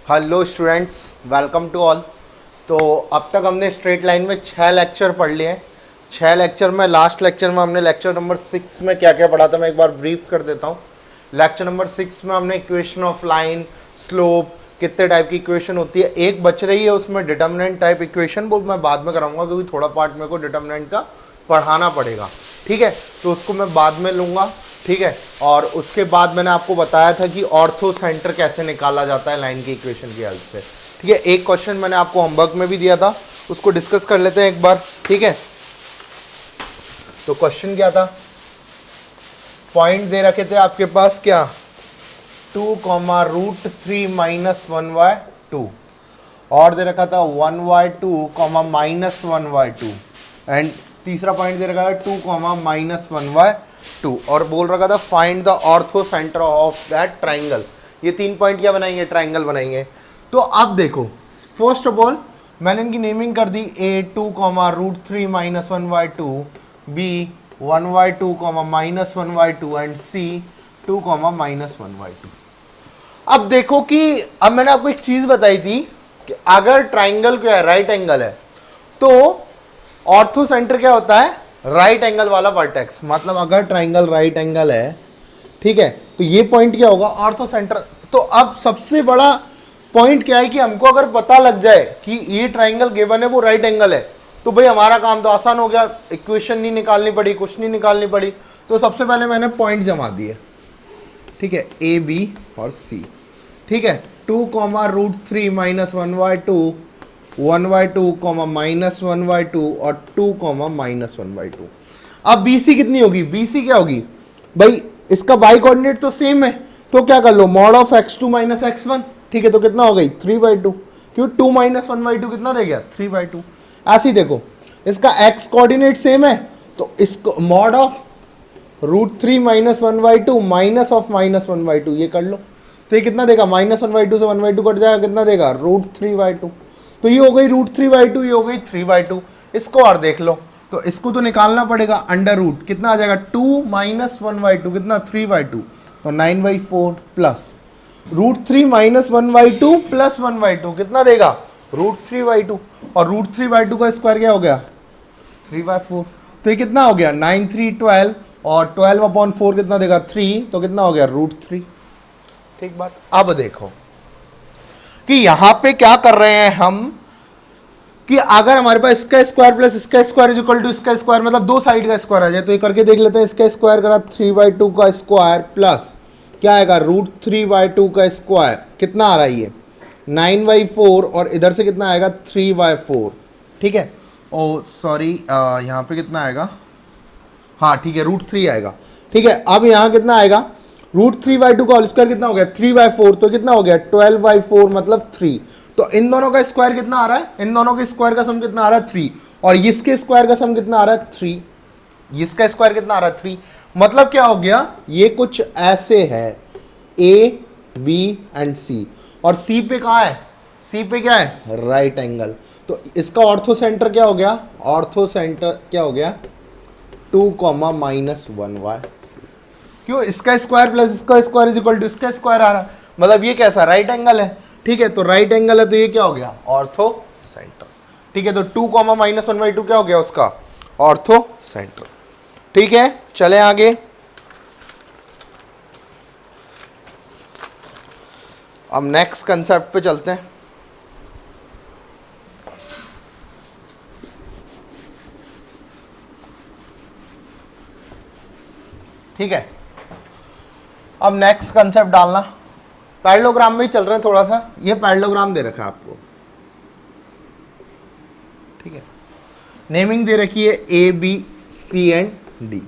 Hello students, welcome to all. तो अब तक हमने स्ट्रेट लाइन में 6 लेक्चर पढ़ लिए हैं। 6 लेक्चर में लास्ट लेक्चर में हमने लेक्चर नंबर 6 में क्या क्या पढ़ा था मैं एक बार ब्रीफ कर देता हूँ। लेक्चर नंबर 6 में हमने इक्वेशन ऑफ लाइन, स्लोप, कितने टाइप की इक्वेशन होती है, एक बच रही है उसमें डिटर्मिनेंट टाइप इक्वेशन, वो मैं बाद में कराऊंगा क्योंकि थोड़ा पार्ट मेरे को डिटर्मिनेंट का पढ़ाना पड़ेगा। ठीक है, तो उसको मैं बाद में लूँगा। ठीक है, और उसके बाद मैंने आपको बताया था कि ऑर्थो सेंटर कैसे निकाला जाता है लाइन की इक्वेशन की हेल्प से। ठीक है, एक क्वेश्चन मैंने आपको होमवर्क में भी दिया था, उसको डिस्कस कर लेते हैं एक बार। ठीक है, तो क्वेश्चन क्या था, पॉइंट दे रखे थे आपके पास क्या, 2, √3 - 1/2 और दे रखा था 1/2, -1/2 एंड तीसरा पॉइंट दे रखा था 2, -1/2 और बोल रखा था find the ortho centre of that triangle. ये 3 पॉइंट क्या बनाएंगे, ट्राइंगल बनाएंगे। तो अब देखो, फर्स्ट ऑफ ऑल मैंने इनकी नेमिंग कर दी, A2, √3 - 1/2, B 1/2, -1/2 एंड C 2, -1/2। अब देखो कि अब मैंने आपको एक चीज बताई थी कि अगर ट्राइंगल क्या है, राइट एंगल है, तो ऑर्थो सेंटर क्या होता है, राइट एंगल वाला वर्टेक्स। मतलब अगर ट्राइंगल राइट एंगल है, ठीक है, तो ये पॉइंट क्या होगा, ऑर्थो सेंटर। तो अब सबसे बड़ा पॉइंट क्या है कि हमको अगर पता लग जाए कि ये ट्राइंगल गिवन है वो राइट एंगल है, तो भाई हमारा काम तो आसान हो गया, इक्वेशन नहीं निकालनी पड़ी, कुछ नहीं निकालनी पड़ी। तो सबसे पहले मैंने पॉइंट जमा दिए, ठीक है, ए बी और सी। ठीक है, 2, √3 - 1/2, 1/2, -1/2 और 2, -1/2। अब बी सी कितनी होगी, बी सी क्या होगी भाई, इसका वाई कोऑर्डिनेट तो सेम है, तो क्या कर लो, मॉड ऑफ x2 - x1। ठीक है, तो कितना हो गई 3/2, क्यों 2 - 1/2 कितना दे गया 3/2। ऐसे ही देखो, इसका x कोऑर्डिनेट सेम है, तो इसको मॉड ऑफ √3 - 1/2 -1/2 ये कर लो, तो ये कितना देगा, -1/2 से 1/2 कट जाएगा, कितना देगा √3/2। तो ये हो गई √3/2, ये हो गई 3/2। इसको और देख लो, तो इसको तो निकालना पड़ेगा, अंडर रूट कितना आ जाएगा 2 - 1/2 कितना 3/2, तो 9/4 प्लस √3 - 1/2 प्लस 1/2 कितना देगा √3/2, और √3/2 का स्क्वायर क्या हो गया 3/4। तो ये कितना हो गया 9, 3, 12 और 12/4 कितना देगा 3, तो कितना हो गया √3। ठीक बात। अब देखो कि यहां पे क्या कर रहे हैं हम, कि अगर हमारे पास इसका स्क्वायर प्लस इसका स्क्वायर इज इक्वल टू इसका स्क्वायर, मतलब दो साइड का स्क्वायर आ जाए, तो ये करके देख लेते हैं। इसका स्क्वायर करा 3/2 का स्क्वायर प्लस क्या आएगा √3/2 का स्क्वायर, कितना आ रहा है ये 9/4 और इधर से कितना आएगा 3/4। ठीक है, ओ सॉरी, यहाँ पे कितना आएगा, हाँ ठीक है √3 आएगा। ठीक है, अब यहाँ कितना आएगा √3/2 का होल स्क्वायर कितना हो गया 3/4, तो कितना हो गया 12/4 मतलब 3। तो इन दोनों का स्क्वायर कितना आ रहा है, इन दोनों के स्क्वायर का सम कितना आ रहा है 3, और इसके स्क्वायर का सम कितना आ रहा है 3, इसका स्क्वायर कितना आ रहा है 3। मतलब क्या हो गया, ये कुछ ऐसे है, ए बी एंड सी, और सी पे कहाँ है, सी पे क्या है राइट एंगल। तो इसका ऑर्थो सेंटर क्या हो गया, ऑर्थो सेंटर क्या हो गया 2, -1y। क्यों, इसका स्क्वायर प्लस इसका स्क्वायर इज इक्वल टू इसका स्क्वायर आ रहा है, मतलब ये कैसा राइट एंगल है। ठीक है, तो राइट एंगल है, तो ये क्या हो गया ऑर्थो सेंटर। ठीक है, तो 2, -1/2 क्या हो गया उसका ऑर्थो सेंटर। ठीक है, चले आगे। अब नेक्स्ट कंसेप्ट पे चलते हैं। ठीक है, अब नेक्स्ट कंसेप्ट डालना, पैरेललोग्राम में ही चल रहे हैं थोड़ा सा। ये पैरेललोग्राम दे रखा है आपको, ठीक है, नेमिंग दे रखी है A B C and D.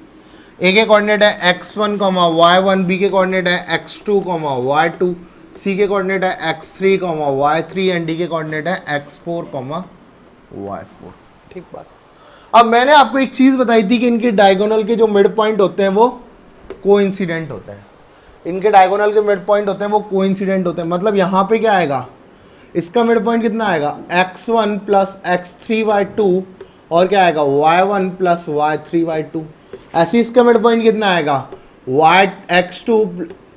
A के कोऑर्डिनेट है x1, y1, बी के कोऑर्डिनेट है x2, y2, सी के कोऑर्डिनेट है x3, y3 एंड डी के कोऑर्डिनेट है x4, y4। ठीक बात। अब मैंने आपको एक चीज बताई थी कि इनके डायगोनल के जो मिड पॉइंट होते हैं वो कोइंसिडेंट होते हैं, इनके डायगोनल के मिड पॉइंट होते हैं वो कोइंसिडेंट होते हैं। मतलब यहाँ पे क्या आएगा, इसका मिड पॉइंट कितना आएगा x1 + x3/2 और क्या आएगा y1 + y3/2। ऐसे इसका मिड पॉइंट कितना आएगा x2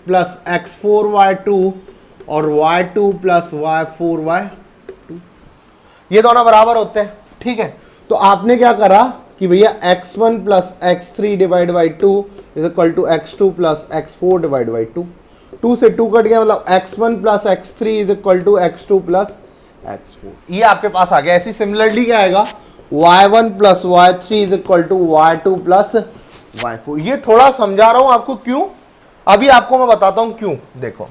+ x4/2 और y2 प्लस y4 y2, ये दोनों बराबर होते हैं। ठीक है, तो आपने क्या करा कि भैया x1 plus x3 divide by 2 is equal to x2 plus x4 divide by 2, 2 से 2 कट गया, मतलब x1 plus x3 is equal to x2 plus x4, ये आपके पास आ गया। ऐसी सिमिलरली क्या आएगा, y1 plus y3 is equal to y2 plus y4। ये थोड़ा समझा रहा हूं आपको, क्यों, अभी आपको मैं बताता हूं क्यों। देखो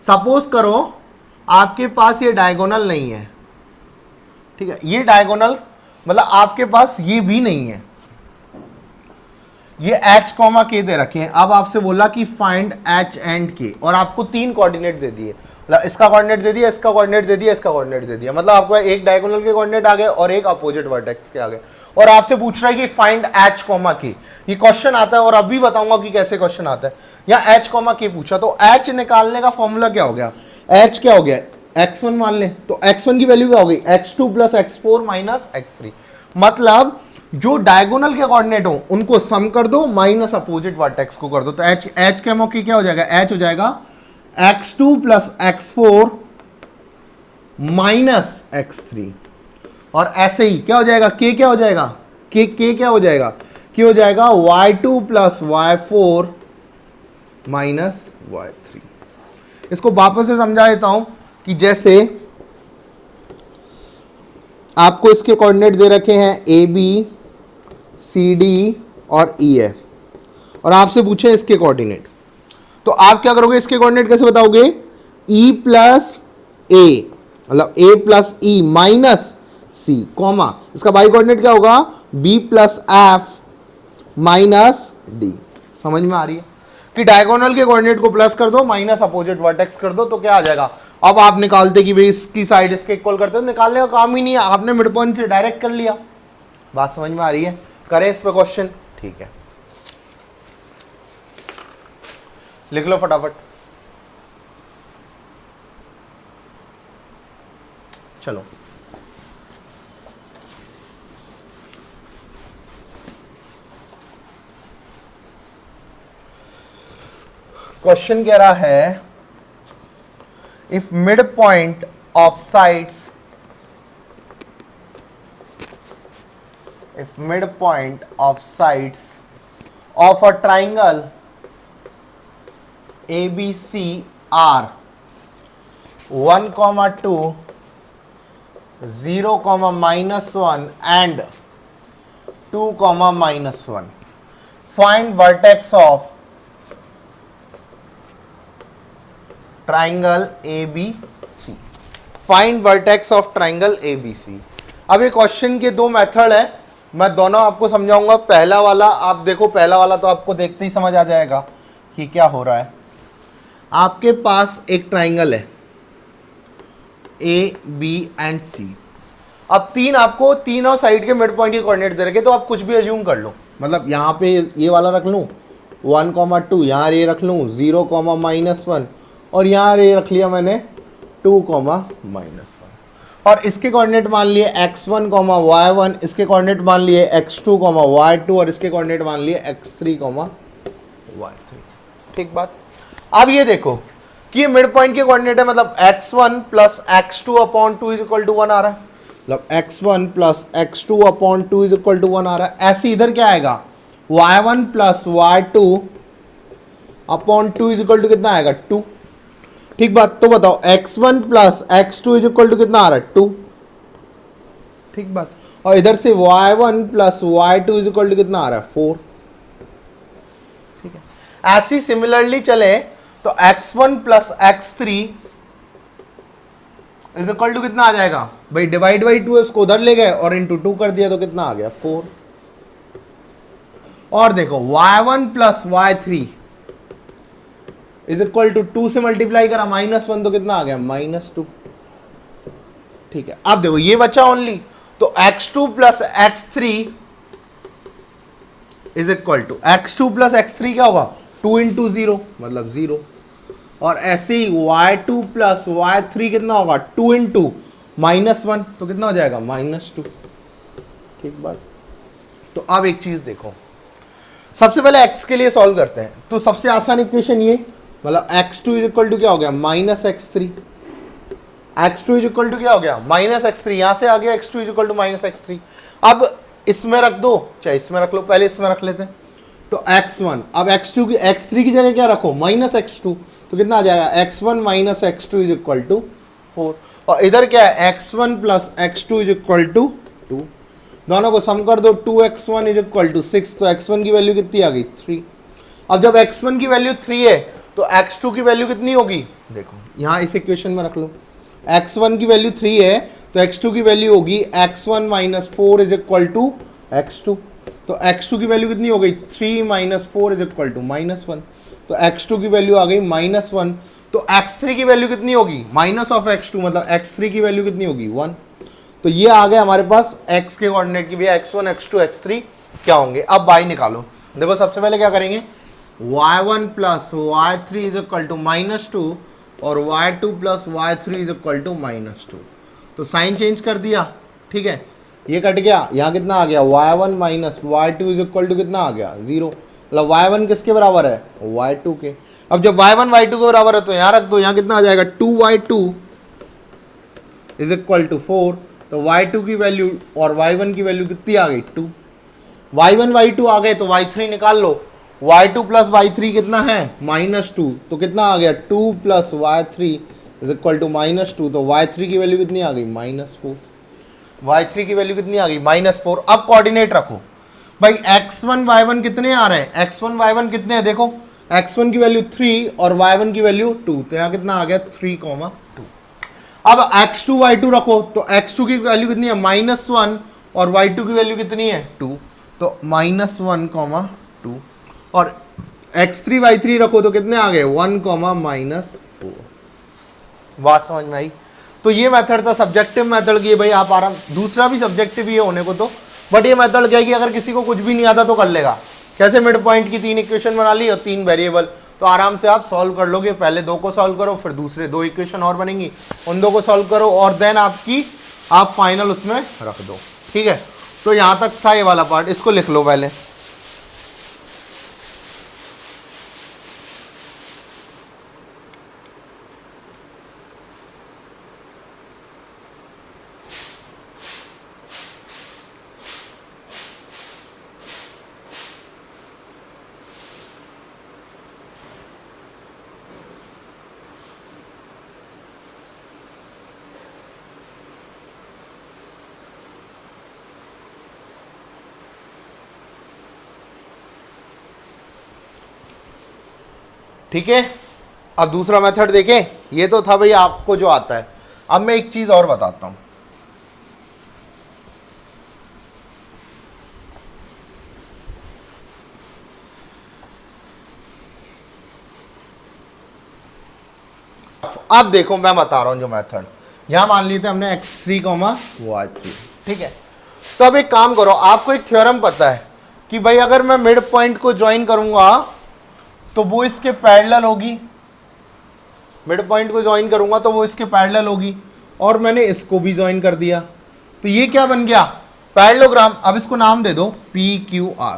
सपोज करो आपके पास ये डायगोनल नहीं है, ठीक है, ये डायगोनल मतलब आपके पास ये भी नहीं है, ये h कॉमा के दे रखे हैं। अब आपसे बोला कि फाइंड h एंड k, और आपको 3 कोऑर्डिनेट दे दिए, मतलब इसका कोऑर्डिनेट दे दिया, इसका कोऑर्डिनेट दे दिया, इसका कोऑर्डिनेट दे दिया, मतलब आपको एक डायगोनल के कोऑर्डिनेट आ गए और एक अपोजिट वर्टेक्स के आ गए, और आपसे पूछ रहा है कि फाइंड h कॉमा k। ये क्वेश्चन आता है और अभी बताऊंगा कि कैसे क्वेश्चन आता है। यहाँ h कॉमा k पूछा, तो h निकालने का फॉर्मूला क्या हो गया, h क्या हो गया, x1 मान ले, तो x1 की वैल्यू क्या हो गई, x2 plus x4 minus x3, मतलब जो डायगोनल के कोऑर्डिनेट हो उनको सम कर दो माइनस अपोजिट वर्टेक्स को कर दो, तो h के मौके क्या हो जाएगा, h हो जाएगा x2 plus x4 minus x3, और ऐसे ही क्या हो जाएगा, k क्या हो जाएगा, k क्या हो जाएगा, k हो जाएगा y2 plus y4 minus y3। इसको वापस से समझा देता हूं कि जैसे आपको इसके कोऑर्डिनेट दे रखे हैं ए बी सी डी और ई है, और आपसे पूछे इसके कोऑर्डिनेट, तो आप क्या करोगे, इसके कोऑर्डिनेट कैसे बताओगे, ई प्लस ए, मतलब A plus E minus C, comma इसका बाई कोऑर्डिनेट क्या होगा, B plus F minus D. समझ में आ रही है कि डायगोनल के कोऑर्डिनेट को प्लस कर दो, माइनस अपोजिट वर्टेक्स कर दो, तो क्या आ जाएगा। अब आप निकालते कि भाई इसकी साइड इसके इक्वल करते, तो निकालने का काम ही नहीं है, आपने मिड पॉइंट से डायरेक्ट कर लिया। बात समझ में आ रही है, करें इस पे क्वेश्चन, ठीक है, लिख लो फटाफट। चलो क्वेश्चन कह रहा है, if mid point of sides, if midpoint of sides of a triangle ABC are 1, 2, 0, -1 and 2, -1, find vertex of triangle ABC, find vertex of triangle ABC। अब ये क्वेश्चन के दो मेथड है, मैं दोनों आपको समझाऊंगा। पहला वाला आप देखो, पहला वाला तो आपको देखते ही समझ आ जाएगा कि क्या हो रहा है। आपके पास एक ट्राइंगल है ए बी एंड सी, अब आपको तीनों साइड के मिड पॉइंट के कोऑर्डिनेट दे रखे, तो आप कुछ भी अज्यूम कर लो, मतलब यहाँ पे ये वाला रख लूँ 1, 2, यहाँ ये रख लूँ 0, -1, और यहाँ ये रख लिया मैंने 2, -1, और इसके कोऑर्डिनेट मान लिए x1, y1, इसके कोऑर्डिनेट मान लिए x2, y2, और इसके कोऑर्डिनेट मान लिए x3, y3। ठीक बात। अब ये देखो कि ये मिड पॉइंट के कोऑर्डिनेट है, मतलब x1 plus x2 upon 2 is equal to 1 आ रहा है, मतलब x1 plus x2 upon 2 is equal to 1 आ रहा है। ऐसे इधर क्या आएगा, y1 plus y2 upon 2 is equal to कितना आएगा, 2। ठीक बात। तो बताओ x1 plus x2 is equal to कितना आ रहा है, 2। ठीक बात। और इधर से y1 plus y2 is equal to कितना आ रहा है, 4। ठीक है। ऐसी सिमिलरली चले तो x1 plus x3 is equal to कितना आ जाएगा, भाई डिवाइड बाई 2 उसको उधर ले गए और इंटू 2 कर दिया तो कितना आ गया, 4। और देखो y1 plus y3 is equal to 2 से मल्टीप्लाई करा -1 तो कितना आ गया, -2। ठीक है। अब देखो ये बचा ओनली, तो x2 plus x3 is equal to x2 plus x3 क्या होगा, 2 इंटू 0 मतलब 0, और ऐसे ही y2 प्लस y3 कितना होगा, 2 इंटू -1 तो कितना हो जाएगा, -2। ठीक बात। तो अब एक चीज देखो, सबसे पहले x के लिए सॉल्व करते हैं, तो सबसे आसान इक्वेशन ये मतलब x2 इज इक्वल टू क्या हो गया minus x3, x2 is equal to क्या हो गया माइनस x3, यहां से आ गया x2 is equal to minus x3। अब इसमें रख दो चाहे इसमें रख लो, पहले इसमें रख लेते हैं तो x1, अब x2 की x3 की जगह क्या रखो माइनस x2, तो कितना आ जाएगा x1 minus x2 is equal to 4, और इधर क्या है x1 plus x2 is equal to 2, दोनों को सम कर दो 2x1 इज इक्वल टू 6, तो x1 की वैल्यू कितनी आ गई 3। अब जब x1 की वैल्यू 3 है तो x2 की वैल्यू कितनी होगी, देखो यहां इस इक्वेशन में रख लो, x1 की वैल्यू 3 है तो x2 की वैल्यू होगी x1 minus 4 is equal to x2, तो x2 की वैल्यू कितनी हो गई 3 minus 4 is equal to minus 1, तो x2 की वैल्यू आ गई माइनस 1, तो x3 की वैल्यू कितनी होगी माइनस ऑफ x2, मतलब x3 की वैल्यू कितनी होगी 1। तो ये आ गया हमारे पास x के कोऑर्डिनेट की, भैया x1 x2 x3 क्या होंगे। अब y निकालो, देखो सबसे पहले क्या करेंगे y1 plus y3 is equal to minus 2 और y2 plus y3 is equal to minus 2, तो साइन चेंज कर दिया, ठीक है ये कट गया, यहाँ कितना आ गया y1 minus y2 is equal to कितना आ गया 0, मतलब y1 किसके बराबर है y2 के। अब जब y1 y2 के बराबर है तो यहाँ रख दो, यहाँ कितना आ जाएगा 2y2 इज इक्वल टू 4, तो y2 की वैल्यू और y1 की वैल्यू कितनी आ गई 2, y1 y2 आ गए तो y3 निकाल लो, y2 प्लस y3 कितना है -2, तो कितना आ गया 2 plus y3 is equal to -2, तो y3 की वैल्यू कितनी आ गई -4, y3 की वैल्यू कितनी आ गई -4। अब कोऑर्डिनेट रखो भाई x1 y1 कितने आ रहे हैं, x1 y1 कितने हैं, देखो x1 की वैल्यू 3 और y1 की वैल्यू 2, तो यहाँ कितना आ गया 3, 2। अब x2 y2 रखो तो x2 की वैल्यू कितनी है -1 और y2 की वैल्यू कितनी है 2, तो -1, 2, और x3 y3 रखो तो कितने आ गए 1, -4। बात समझ में आई। तो ये मेथड था सब्जेक्टिव मेथड की, भाई आप आराम, दूसरा भी सब्जेक्टिव ही है होने को तो, बट ये मेथड क्या है कि अगर किसी को कुछ भी नहीं आता तो कर लेगा। कैसे मिड पॉइंट की 3 इक्वेशन बना ली और 3 वेरिएबल, तो आराम से आप सॉल्व कर लोगे, पहले 2 को सॉल्व करो फिर दूसरे 2 इक्वेशन और बनेंगी, उन 2 को सॉल्व करो और देन आप फाइनल उसमें रख दो, ठीक है। तो यहाँ तक था ये वाला पार्ट, इसको लिख लो पहले। ठीक है, अब दूसरा मेथड देखें, ये तो था भाई आपको जो आता है। अब मैं एक चीज और बताता हूं, अब देखो मैं बता रहा हूं जो मेथड, यहां मान लेते हमने x3, y3, ठीक है। तो अब एक काम करो, आपको एक थ्योरम पता है कि भाई अगर मैं मिड पॉइंट को ज्वाइन करूंगा तो वो इसके पैरेलल होगी, मिड पॉइंट को ज्वाइन करूंगा तो वो इसके पैरेलल होगी, और मैंने इसको भी ज्वाइन कर दिया, तो ये क्या बन गया पैरेललोग्राम। अब इसको नाम दे दो PQR,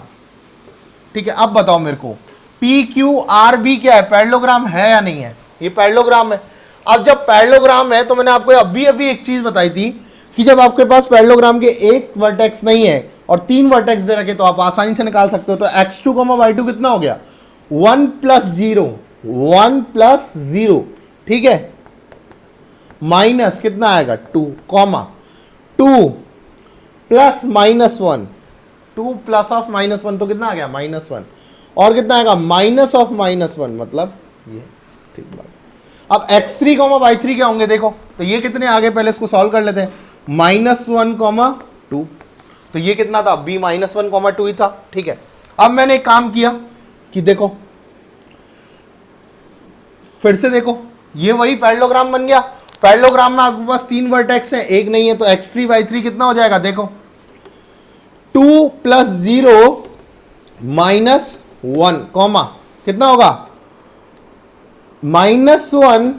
ठीक है। अब बताओ मेरे को PQR भी क्या है, पैरेललोग्राम है या नहीं है, ये पैरेललोग्राम है। अब जब पैरेललोग्राम है तो मैंने आपको अभी एक चीज बताई थी कि जब आपके पास पैरेललोग्राम के एक वर्टेक्स नहीं है और 3 वर्टेक्स दे रखे तो आप आसानी से निकाल सकते हो। तो x2, y2 कितना हो गया 1 + 0, 1 + 0, ठीक है, माइनस कितना आएगा 2, 2 प्लस -1, 2 प्लस ऑफ -1 तो कितना आ गया -1, और कितना आएगा माइनस ऑफ -1, मतलब ये, ठीक बात। अब x3, y3 क्या होंगे देखो, तो ये कितने आ गए पहले इसको सॉल्व कर लेते हैं, -1, 2, तो ये कितना था b -1, 2 ही था, ठीक है। अब मैंने एक काम किया कि देखो फिर से देखो, ये वही पैरेललोग्राम बन गया। पैरेललोग्राम में आपके पास 3 वर्टेक्स हैं, एक नहीं है, तो x3 y3 कितना हो जाएगा देखो 2 + 0 -1, कितना होगा -1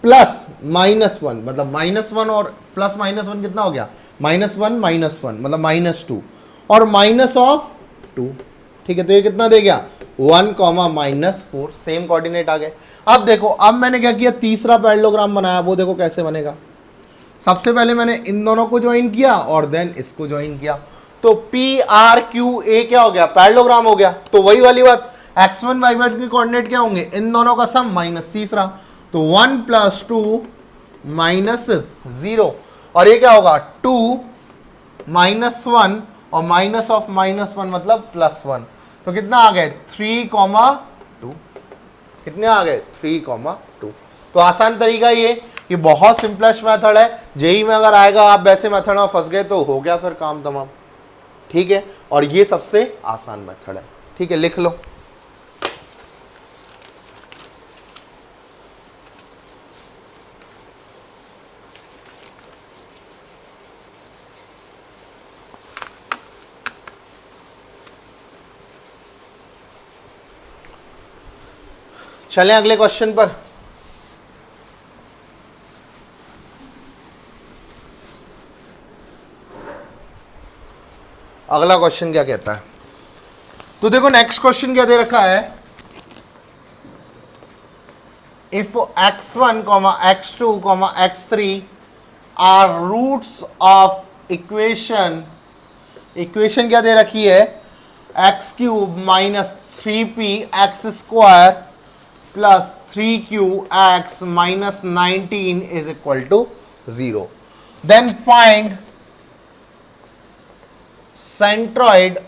प्लस -1, मतलब -1 और प्लस -1 कितना हो गया -1, मतलब -2 और -2, ठीक है। तो ये कितना दे गया 1 कॉमा -4, सेम कोऑर्डिनेट आ गए। अब देखो, अब मैंने क्या किया, तीसरा पैरेललोग्राम बनाया, वो देखो कैसे बनेगा। सबसे पहले मैंने इन दोनों को ज्वाइन किया और देन इसको ज्वाइन किया, तो PRQA क्या हो गया, पैरेललोग्राम हो गया। तो वही वाली बात, x1 y1 के कोऑर्डिनेट क्या होंगे, इन दोनों का सम माइनस तीसरा, तो 1 + 2 -0, और ये क्या होगा 2 -1 और माइनस ऑफ -1 मतलब +1, तो कितना आ गए 3,2, कितने आ गए 3,2। तो आसान तरीका ये बहुत सिंपलेस्ट मेथड है। जेई में अगर आएगा आप वैसे मेथड में फंस गए तो हो गया फिर काम तमाम, ठीक है। और ये सबसे आसान मेथड है, ठीक है, लिख लो। चलें अगले क्वेश्चन पर। अगला क्वेश्चन क्या कहता है, तो देखो नेक्स्ट क्वेश्चन क्या दे रखा है, if x1, x2, x3 are roots of equation क्या दे रखी है, x³ - 3px² + 3qx - 19 = 0, then find centroid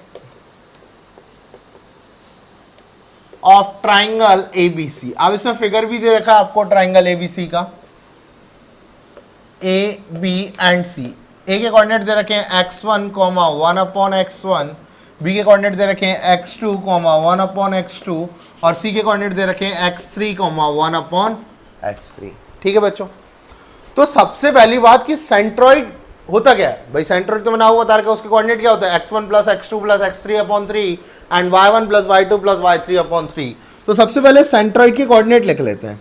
of triangle ABC। अब इसमें फिगर भी दे रखा है आपको ट्राइंगल ABC का, A, B and C। A के कोऑर्डिनेट दे रखे हैं x1, 1/x1, B के कोऑर्डिनेट दे रखे हैं x2, 1/x2, और C के कोऑर्डिनेट दे रखे हैं x3, 1/x3। ठीक है बच्चों, तो सबसे पहली बात कि सेंट्रॉइड होता क्या है भाई, सेंट्रॉइड तो मैंने आपको बता रखा है, उसके कोऑर्डिनेट क्या होता है x1 + x2 + x3/3 and y1 + y2 + y3/3। तो सबसे पहले सेंट्रॉइड के कोऑर्डिनेट लिख लेते हैं।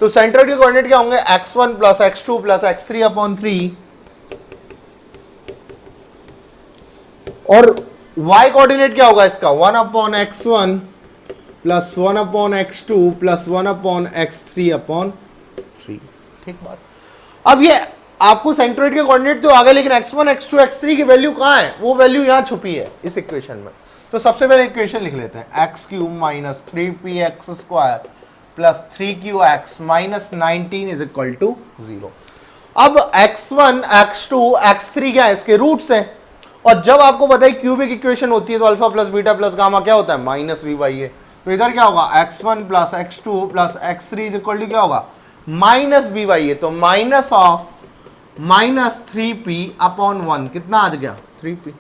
तो सेंट्रॉइड के कोऑर्डिनेट क्या होंगे, x1 + x2 + x3/3, और y कोऑर्डिनेट क्या होगा इसका 1/x1 + 1/x2 + 1/x3/3। ठीक बात। अब ये आपको सेंट्रॉइड के कोऑर्डिनेट तो आ गए, लेकिन x1, x2, x3 की वैल्यू कहाँ है, वो वैल्यू यहाँ छुपी है इस इक्वेशन में। तो सबसे पहले इक्वेशन लिख लेते हैं, x³ - 3px² + 3qx - 19 = 0। अब x1, x2, x3 क्या है, इसके रूट्स हैं, और जब आपको पता है क्यूबिक इक्वेशन होती है तो alpha plus beta plus gamma क्या होता है -v/a। तो इधर क्या होगा x1 + x2 + x3 = क्या होगा -b/a। तो माइनस ऑफ -3p/1 कितना आ गया 3p।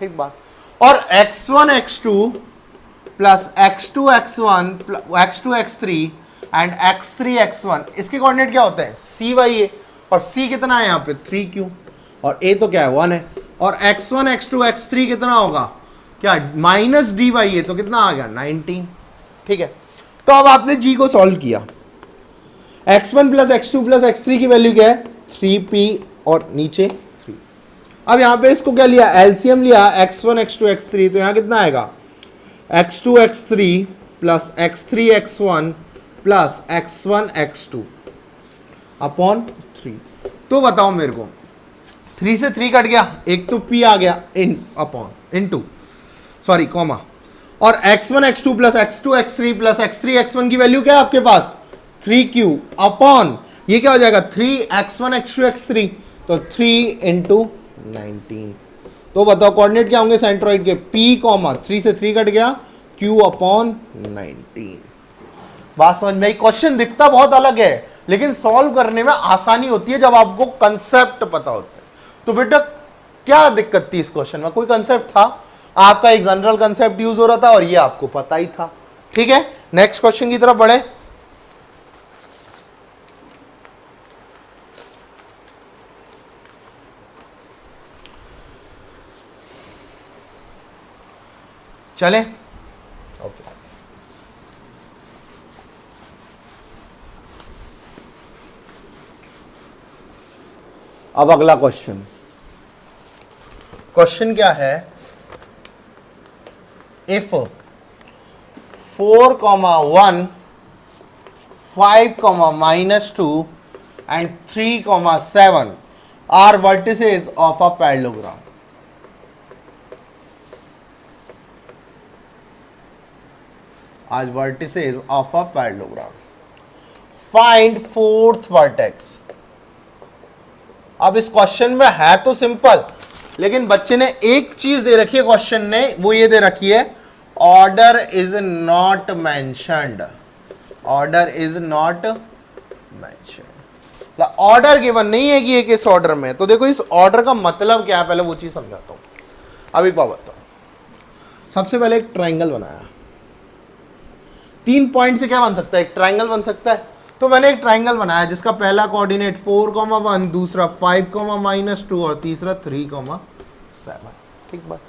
ठीक बात। और x1 x2 + x2 x1 x2 x3 and x3 x1 इसके कोऑर्डिनेट क्या होते हैं c/a, और c कितना है यहाँ पे 3q, और a तो क्या है 1 है, और x1 x2 x3 कितना होगा क्या -d/a, तो कितना आ गया 19। ठीक है, तो अब आपने g को सॉल्व किया, x1 + x2 + x3 की वैल्यू क्या है 3p और नीचे 3। अब यहां पे इसको क्या लिया, एलसीएम लिया x1 x2 x3, तो यहां कितना आएगा x2 x3 + x3 x1 + x1 x2 upon 3। तो बताओ मेरे को 3 से 3 कट गया, एक तो p आ गया इन अपॉन इनटू सॉरी कॉमा, और x1 x2 + x2 x3 + x3 x1 की वैल्यू क्या है आपके पास 3q अपॉन ये क्या हो जाएगा 3x1 x2 x3, तो 3 × 19। तो बताओ कोऑर्डिनेट क्या होंगे सेंट्रॉइड के p, 3 से 3 कट गया q/19। बात समझ में आई। क्वेश्चन दिखता बहुत अलग है लेकिन सॉल्व करने में आसानी होती है जब आपको कंसेप्ट पता होता है। तो बेटा क्या दिक्कत थी इस क्वेश्चन में, कोई कंसेप्ट था आपका, एक जनरल कंसेप्ट यूज हो रहा था और ये आपको पता ही था। ठीक है, नेक्स्ट क्वेश्चन की तरफ बढ़े। चले ओके। अब अगला क्वेश्चन, क्वेश्चन क्या है, if 4,1, 5, -2 and 3, 7 are vertices of a parallelogram. Are vertices of a parallelogram. Find fourth vertex. अब इस क्वेश्चन में है तो सिंपल, लेकिन बच्चे ने एक चीज दे रखी है क्वेश्चन ने, वो ये दे रखी है order is not mentioned. Order is not mentioned, order given नहीं है कि ये किस ऑर्डर में है. तो देखो इस ऑर्डर का मतलब क्या है, पहले वो चीज समझाता हूं. अब एक बात बताओ, सबसे पहले एक ट्राइंगल बनाया, 3 पॉइंट से क्या बन सकता है, एक ट्राइंगल बन सकता है. तो मैंने एक ट्राइंगल बनाया जिसका पहला कोऑर्डिनेट 4,1, दूसरा 5, -2 और तीसरा 3,7. ठीक बात.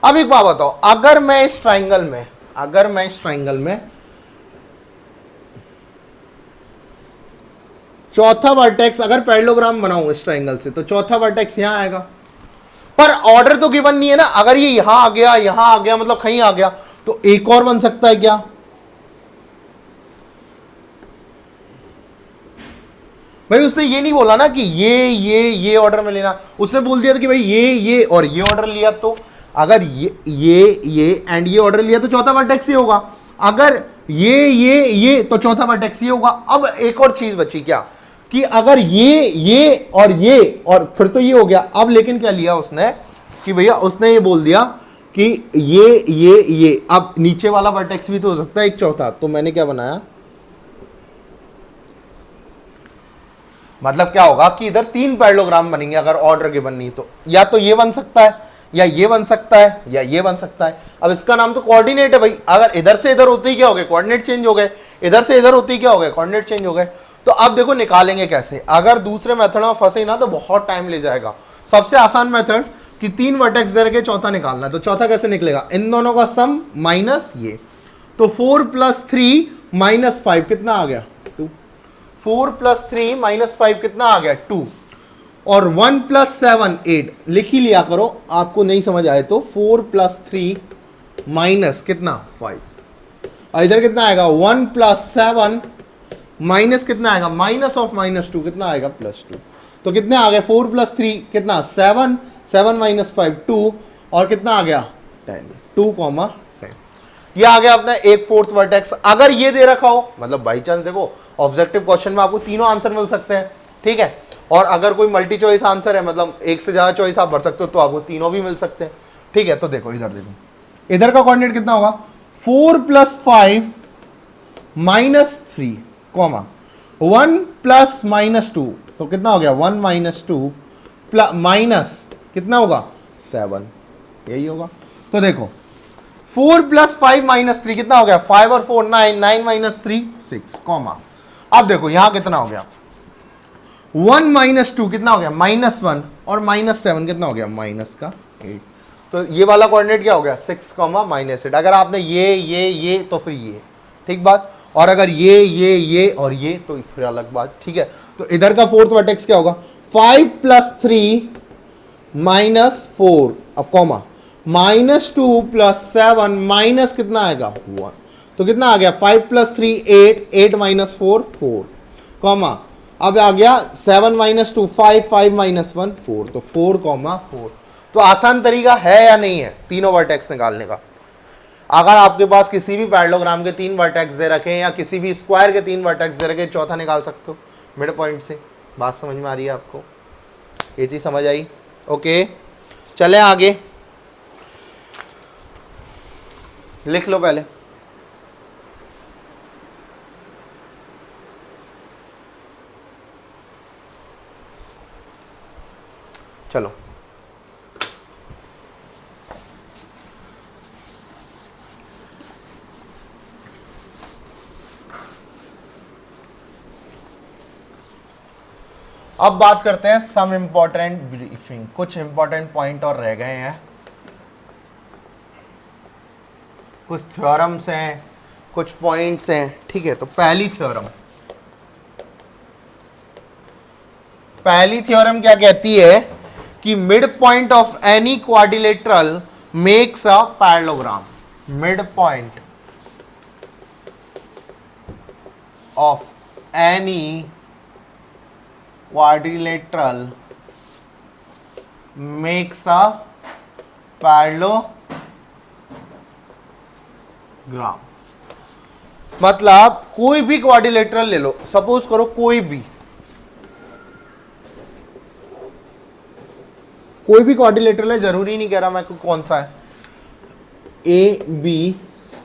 अब एक बात बताओ, अगर मैं इस ट्राइंगल में चौथा वर्टेक्स अगर पैरेललोग्राम बनाऊं इस ट्राइंगल से, तो चौथा वर्टेक्स यहां आएगा. पर ऑर्डर तो गिवन नहीं है ना. अगर ये यहां आ गया मतलब कहीं आ गया, तो एक और बन सकता है क्या. भाई उसने ये नहीं बोला ना कि ये ऑर्डर में लेना, उसने बोल दिया था कि भाई ये और ये ऑर्डर लिया. तो अगर ये एंड ये ऑर्डर लिया तो चौथा वर्टेक्स ये होगा. अगर ये तो चौथा वर्टेक्स ये होगा. अब एक और चीज बची क्या, कि अगर ये और फिर तो ये हो गया. अब लेकिन क्या लिया उसने कि भैया उसने ये बोल दिया कि ये अब नीचे वाला वर्टेक्स भी तो हो सकता है एक चौथा. तो मैंने क्या बनाया, मतलब क्या होगा कि इधर 3 पैरेललोग्राम बनेंगे अगर ऑर्डर गिवन नहीं. तो या तो ये बन सकता है, या ये बन सकता है, या ये बन सकता है. अब इसका नाम तो कोऑर्डिनेट है भाई. अगर इधर से इधर होते ही क्या हो गए, कोऑर्डिनेट चेंज हो गए. इधर से इधर होते ही क्या हो गए, कोऑर्डिनेट चेंज हो गए. तो अब देखो निकालेंगे कैसे. अगर दूसरे मेथड में फंसे ना तो बहुत टाइम ले जाएगा. सबसे आसान मेथड कि 3 वर्टेक्स दे के चौथा निकालना है. तो चौथा कैसे निकलेगा, इन दोनों का सम माइनस ये. तो 4 + 3 - 5 कितना आ गया, 2. 4 + 3 - 5 कितना आ गया, 2. और 1 + 7 8 लिख ही लिया करो, आपको नहीं समझ आए तो. 4 + 3 माइनस कितना 5. और इधर कितना आएगा 1 + 7 माइनस कितना आएगा, -2 कितना आएगा, +2. तो कितने आ गए, 4 + 3 कितना 7, 7 - 5 2 और कितना आ गया 10, 2, 10. ये आ गया अपना एक फोर्थ वर्टेक्स. अगर ये दे रखा हो, मतलब बाई चांस देखो ऑब्जेक्टिव क्वेश्चन में आपको तीनों आंसर मिल सकते हैं. ठीक है. और अगर कोई मल्टी चॉइस आंसर है, मतलब एक से ज्यादा चॉइस आप भर सकते हो, तो आपको तीनों भी मिल सकते हैं. ठीक है. तो देखो इधर देखो, इधर का कोऑर्डिनेट कितना होगा, 4 + 5 -3, 1 + -2 तो कितना हो गया 1 - 2 माइनस कितना होगा 7. यही होगा. तो देखो 4 + 5 - 3 कितना हो गया, 5 और 4 9, 9 - 3 6, अब देखो यहां कितना हो गया, 1 - 2 कितना हो गया -1 और -7 कितना हो गया -8. तो ये वाला कोऑर्डिनेट क्या हो गया 6, -8. अगर आपने ये तो फिर ये, ठीक बात. और अगर ये और ये तो फिर अलग बात. ठीक है. तो इधर का फोर्थ वर्टेक्स क्या होगा, 5 + 3 -4 अब -2 + 7 माइनस कितना आएगा 1. तो कितना आ गया 5 + 3 8, 8 - 4 4, अब आ गया 7 - 2 5, 5 - 1 4. तो 4, 4. तो आसान तरीका है या नहीं है तीनों वर्टेक्स निकालने का. अगर आपके पास किसी भी पैरेललोग्राम के 3 वर्टेक्स दे रखे हैं, या किसी भी स्क्वायर के 3 वर्टेक्स दे रखे, चौथा निकाल सकते हो मिड पॉइंट से. बात समझ में आ रही है आपको, ये चीज समझ आई. ओके चले आगे, लिख लो पहले. चलो अब बात करते हैं सम इंपॉर्टेंट ब्रीफिंग. कुछ इंपॉर्टेंट पॉइंट और रह गए हैं, कुछ थ्योरम्स हैं, कुछ पॉइंट्स हैं. ठीक है. तो पहली थ्योरम क्या कहती है कि mid point of any quadrilateral makes a parallelogram. Mid point of any quadrilateral makes a parallelogram. मतलब कोई भी क्वाड्रिलेटरल ले लो, सपोज करो कोई भी क्वाड्रिलेटरल है, जरूरी नहीं कह रहा मैं कौन सा है, A B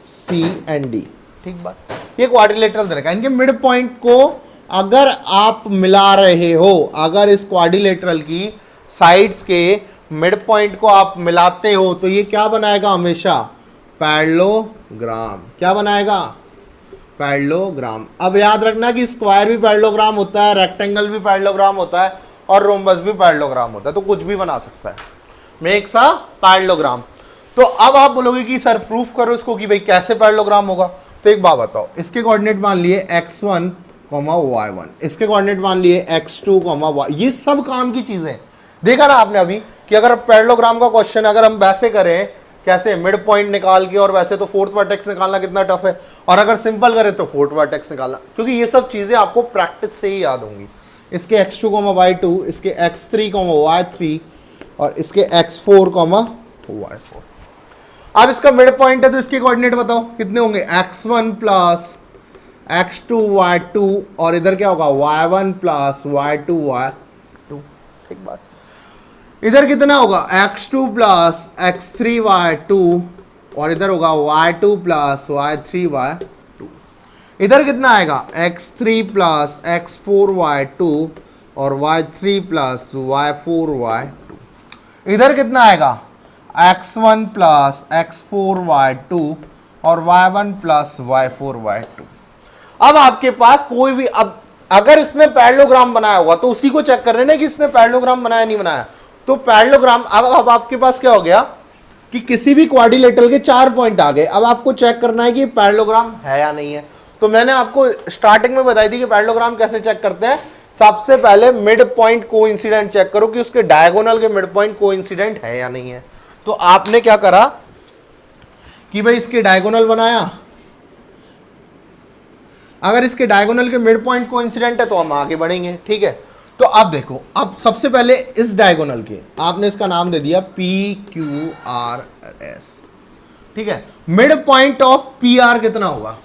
C and D, ठीक बात। ये क्वाड्रिलेटरल दे रखा है, इनके मिड पॉइंट को अगर आप मिला रहे हो, अगर इस क्वाड्रिलेटरल की साइड्स के मिड पॉइंट को आप मिलाते हो तो ये क्या बनाएगा हमेशा, पैरेललोग्राम। क्या बनाएगा, पैरेललोग्राम। अब याद रखना कि स्क्वायर भी पैरेललोग्राम होता है, रेक्टेंगल भी पैरेललोग्राम होता है और रोम्बस भी पैरेललोग्राम होता है, तो कुछ भी बना सकता है, मेक्स अ पैरेललोग्राम। तो अब आप बोलोगे कि सर प्रूफ करो इसको कि भाई कैसे पैरेललोग्राम होगा। तो एक बात बताओ, इसके कोऑर्डिनेट मान लिए x1, y1, इसके कोऑर्डिनेट मान लिए x2, y, ये सब काम की चीजें। देखा ना आपने अभी कि अगर पैरेललोग्राम का क्वेश्चन अगर हम वैसे करें, कैसे मिड पॉइंट निकाल के, और वैसे तो फोर्थ वर्टेक्स निकालना कितना टफ है, और अगर सिंपल करें तो फोर्थ वर्टेक्स निकालना, क्योंकि ये सब चीजें आपको प्रैक्टिस से ही याद होंगी। इसके x2, y2, इसके x3, y3 और इसके x4, y4। अब इसका मिड पॉइंट है तो इसके कोऑर्डिनेट बताओ कितने होंगे, x1 प्लस x2 y2 और इधर क्या होगा y1 प्लस y2 y2, ठीक बात। इधर कितना होगा x2 प्लस x3 y2 और इधर होगा y2 प्लस y3 y2। इधर कितना आएगा x3 प्लस x4 y2 और y3 प्लस y4 y2। इधर कितना आएगा x1 प्लस x4 y2 और y1 प्लस y4 y2। अब आपके पास कोई भी, अब अगर इसने पैरेललोग्राम बनाया होगा तो उसी को चेक कर रहे हैं कि इसने पैरेललोग्राम बनाया नहीं बनाया। तो पैरेललोग्राम, अब आपके पास क्या हो गया कि किसी भी क्वाड्रिलेटरल के 4 पॉइंट आ गए। अब आपको चेक करना है कि पैरेललोग्राम है या नहीं है। तो मैंने आपको स्टार्टिंग में बताई थी कि पैरेललोग्राम कैसे चेक करते हैं। सबसे पहले मिड पॉइंट कोइंसिडेंट चेक करो कि उसके डायगोनल के मिड पॉइंट कोइंसिडेंट है या नहीं है। तो आपने क्या करा कि भाई इसके डायगोनल बनाया, अगर इसके डायगोनल के मिड पॉइंट कोइंसिडेंट है तो हम आगे बढ़ेंगे, ठीक है। तो अब देखो, अब सबसे पहले इस डायगोनल के आपने इसका नाम दे दिया PQRS, ठीक है। मिड पॉइंट ऑफ PR कितना होगा,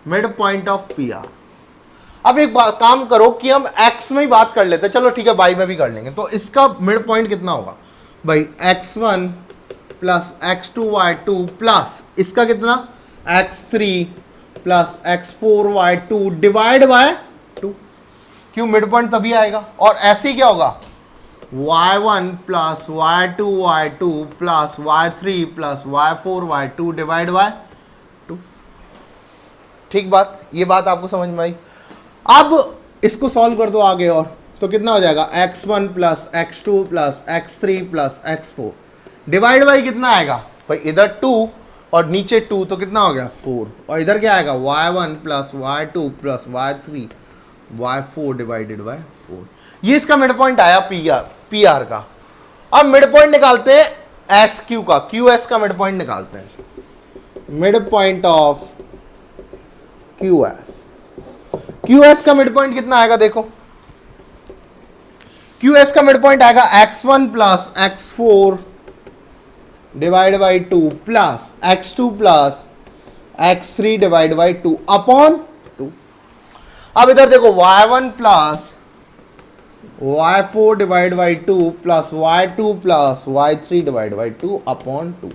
मिड पॉइंट ऑफ PR। अब एक काम करो कि हम x में ही बात कर लेते हैं, चलो ठीक है y में भी कर लेंगे। तो इसका मिड पॉइंट कितना होगा भाई, x1 plus x2 y2 plus इसका कितना x3 plus x4 y2 divide by 2। क्यों, मिड पॉइंट तभी आएगा। और ऐसे ही क्या होगा y1 plus y2 y2 plus y3 plus y4 y2 divide by 2, ठीक बात। ये बात आपको समझ में आई। अब इसको सॉल्व कर दो आगे, और तो कितना हो जाएगा x1 plus x2 plus x3 plus x4 divide by कितना आएगा भाई, इधर 2 और नीचे 2 तो कितना हो गया 4, और इधर क्या आएगा y1 plus y2 plus y3 y4 divided by 4। ये इसका मिड पॉइंट आया PR का। अब मिड पॉइंट निकालते हैं SQ का, QS का मिड पॉइंट निकालते हैं। मिड पॉइंट ऑफ QS का मिड पॉइंट कितना आएगा, देखो QS का मिड पॉइंट आएगा x1 plus x4 divide by 2 plus x2 plus x3 divide by 2 upon 2। अब इधर देखो y1 plus y4 divide by 2 plus y2 plus y3 divide by 2 upon 2।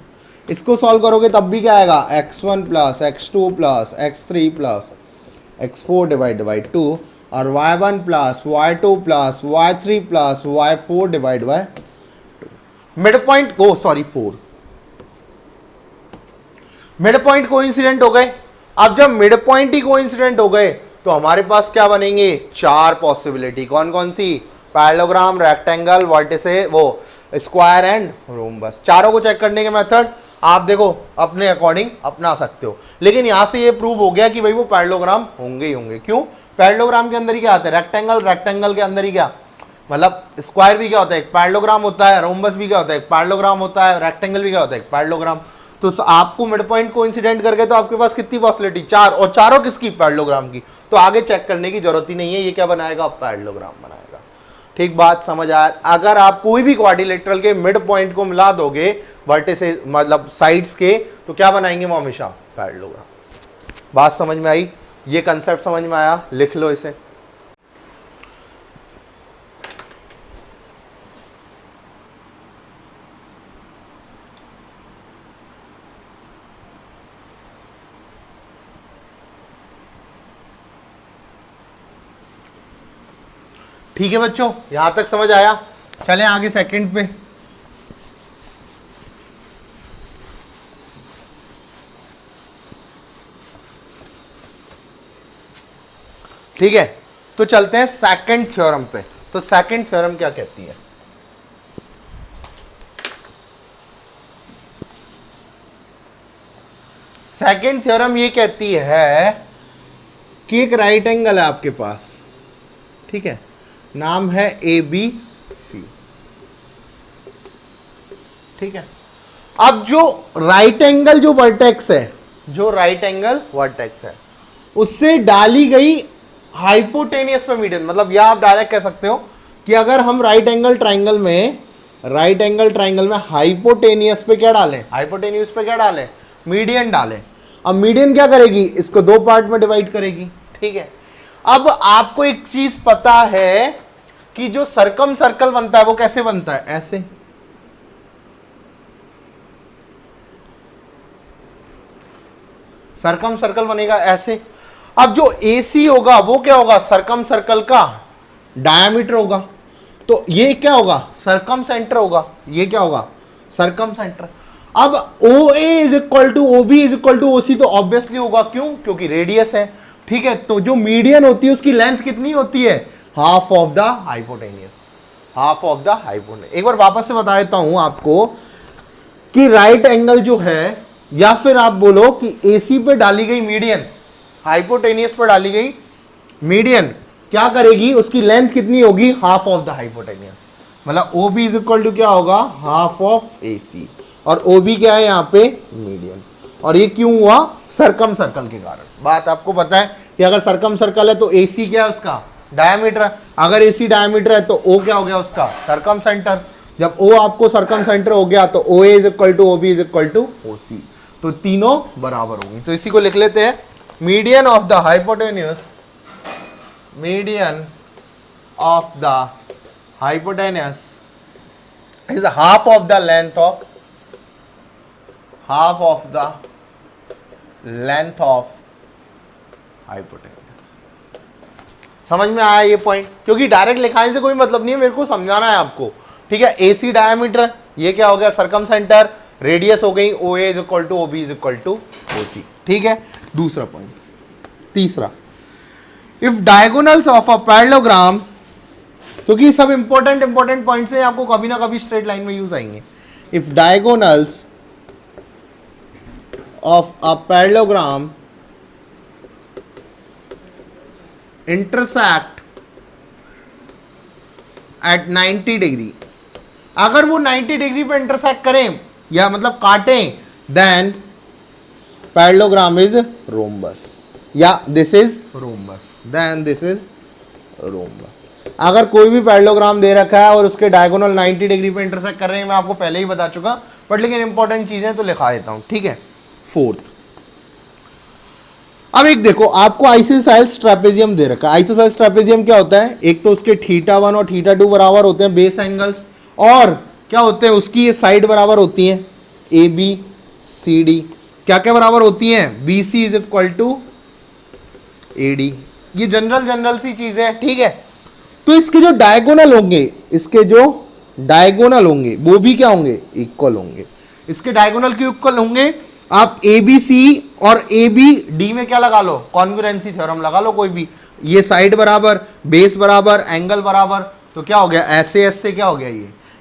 इसको सॉल्व करोगे तब भी क्या आएगा x1 plus x2 plus x3 plus x4 divide by 2 और y1 plus y2 plus y3 plus y4 divide by 2। Mid point को sorry 4 mid point coincident हो गए। अब जब मिड पॉइंट ही कोइंसिडेंट हो गए तो हमारे पास क्या बनेंगे, 4 पॉसिबिलिटी। कौन कौन सी, पैरेललोग्राम, रेक्टेंगल, वर्टिसेस, वो स्क्वायर एंड रोम्बस। चारों को चेक करने के मेथड आप देखो अपने अकॉर्डिंग अपना सकते हो। लेकिन यहां से ये प्रूव हो गया कि भाई वो पैरेललोग्राम होंगे ही होंगे। क्यों, पैरेललोग्राम के अंदर ही क्या आता है, रेक्टेंगल, रेक्टेंगल के अंदर ही क्या, मतलब स्क्वायर भी क्या होता है, एक पैरेललोग्राम होता है, रोम्बस भी क्या होता है, एक पैरेललोग्राम होता है, रेक्टेंगल भी क्या होता है, एक पैरेललोग्राम। तो आपको मिड पॉइंट कोइंसिडेंट करके तो आपके पास कितनी पॉसिबिलिटी, 4, और चारों किसकी, पैरेललोग्राम की। तो आगे चेक करने की जरूरत ही नहीं है, ये क्या बनाएगा, पैरेललोग्राम बनाएगा। ठीक बात समझ आया। अगर आप कोई भी क्वाड्रिलेटरल के मिड पॉइंट को मिला दोगे वर्टिसेस मतलब साइड्स के, तो क्या बनाएंगे वो हमेशा पैरेललोग्राम। बात समझ में आई, ये कंसेप्ट समझ में आया, लिख लो इसे। ठीक है बच्चों, यहां तक समझ आया। चलें आगे सेकंड पे। ठीक है, तो चलते हैं सेकंड थ्योरम पे। तो सेकंड थ्योरम क्या कहती है? सेकंड थ्योरम ये कहती है कि एक राइट एंगल है आपके पास, ठीक है, नाम है ABC, ठीक है। अब जो राइट एंगल जो वर्टेक्स है, जो राइट एंगल वर्टेक्स है, उससे डाली गई हाइपोटेनियस पे मीडियन, मतलब यह आप डायरेक्ट कह सकते हो कि अगर हम राइट एंगल ट्राइंगल में हाइपोटेनियस पे क्या डालें, हाइपोटेनियस पे क्या डालें, मीडियन डालें। अब मीडियन क्या करेगी, इसको दो पार्ट में डिवाइड करेगी, ठीक है। अब आपको एक चीज पता है कि जो सर्कम सर्कल बनता है वो कैसे बनता है, ऐसे। सर्कम सर्कल बनेगा ऐसे। अब जो AC होगा वो क्या होगा, सर्कम सर्कल का डायमीटर होगा। तो ये क्या होगा, सर्कम सेंटर होगा। ये क्या होगा, सर्कम सेंटर। अब OA is equal to OB is equal to OC, तो ऑब्वियसली होगा, क्यों, क्योंकि रेडियस है, ठीक है। तो जो मीडियन होती है उसकी लेंथ कितनी होती है, half of the hypotenuse, half of the hypotenuse. एक बार वापस से बता देता हूं आपको कि राइट एंगल जो है, या फिर आप बोलो कि AC पे डाली गई मीडियन, हाइपोटेनियस पर डाली गई मीडियन क्या करेगी, उसकी लेंथ कितनी होगी, हाफ ऑफ द हाइपोटेनियस। मतलब OB इज इक्वल टू क्या होगा, हाफ ऑफ AC, और OB क्या है यहाँ पे, मीडियन। और ये क्यों हुआ, सर्कम सर्कल के कारण। बात आपको पता है कि अगर सर्कम सर्कल है तो AC क्या है उसका, डायमीटर। अगर AC डायमीटर है तो O क्या हो गया उसका, सर्कम सेंटर। जब O आपको सर्कम सेंटर हो गया तो OA is equal to OB is equal to OC, तो तीनों बराबर होंगी। तो इसी को लिख लेते हैं, median of the hypotenuse, median of the hypotenuse is half of the length of, half of the length of hypotenuse. समझ में आया ये पॉइंट, क्योंकि डायरेक्ट लिखाने से कोई मतलब नहीं है, मेरे को समझाना है आपको, ठीक है। AC डायमीटर, ये क्या हो गया, सर्कम सेंटर, रेडियस हो गई OA is equal to OB is equal to OC, ठीक है। दूसरा पॉइंट, तीसरा, if diagonals of a parallelogram, क्योंकि सब इंपॉर्टेंट पॉइंट्स हैं, आपको कभी ना कभी स्ट्रेट लाइन में यूज आएंगे। If diagonals of a parallelogram intersect at 90 degree, अगर वो 90 डिग्री पे इंटरसेक्ट करें या मतलब काटें, देन पैरेललोग्राम इज रोम्बस, या this is rhombus, then this is rhombus. अगर कोई भी पैरेललोग्राम दे रखा है और उसके डायगोनल 90 डिग्री पे इंटरसेक्ट कर रहे हैं, मैं आपको पहले ही बता चुका, बट लेकिन इंपॉर्टेंट चीजें तो लिखा देता हूं, ठीक है। फोर्थ, अब एक देखो, आपको आइसोसेलेस ट्रेपेजियम दे रखा है। आइसोसेलेस ट्रेपेजियम क्या होता है, एक तो उसके θ1 और θ2 बराबर होते हैं बेस एंगल्स, और क्या होते हैं उसकी ये साइड बराबर होती हैं ABCD, क्या क्या बराबर होती हैं, BC is equal to AD। ये जनरल सी चीजें हैं, ठीक है। तो इसके जो डायगोनल होंगे, इसके जो डायगोनल होंगे वो भी क्या होंगे, इक्वल होंगे। इसके डायगोनल क्यों इक्वल होंगे, आप ABC और ABD में क्या लगा लो, कॉन्ग्रुएंसी थ्योरम लगा लो कोई भी, ये साइड बराबर, बेस बराबर, एंगल बराबर, तो क्या हो गया, ऐसे ऐसे क्या हो गया,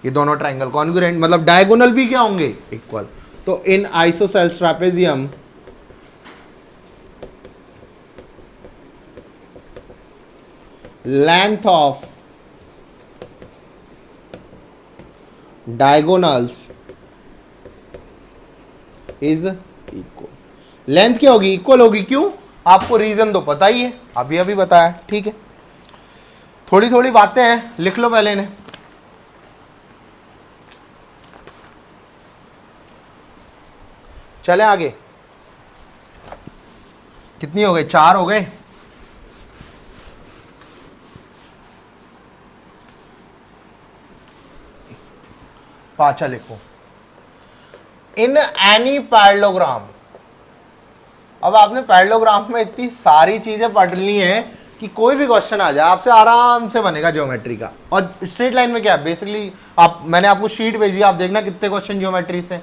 ये दोनों ट्राइंगल कॉन्ग्रुएंट, मतलब डायगोनल भी क्या होंगे, इक्वल। तो in isosceles trapezium length of diagonals is equal. Length क्या होगी? इक्वल होगी। क्यों? आपको रीजन तो पता ही है, अभी अभी बताया। ठीक है, थोड़ी थोड़ी बातें हैं, लिख लो पहले इन्हें। चले आगे। कितनी हो गई? 4 हो गए। पांचा लिखो। In any parallelogram. अब आपने पैरेललोग्राम में इतनी सारी चीजें पढ़ ली हैं कि कोई भी क्वेश्चन आ जाए आपसे आराम से बनेगा ज्योमेट्री का। और स्ट्रेट लाइन में क्या है बेसिकली, मैंने आपको शीट भेजी, आप देखना कितने क्वेश्चन ज्योमेट्री से।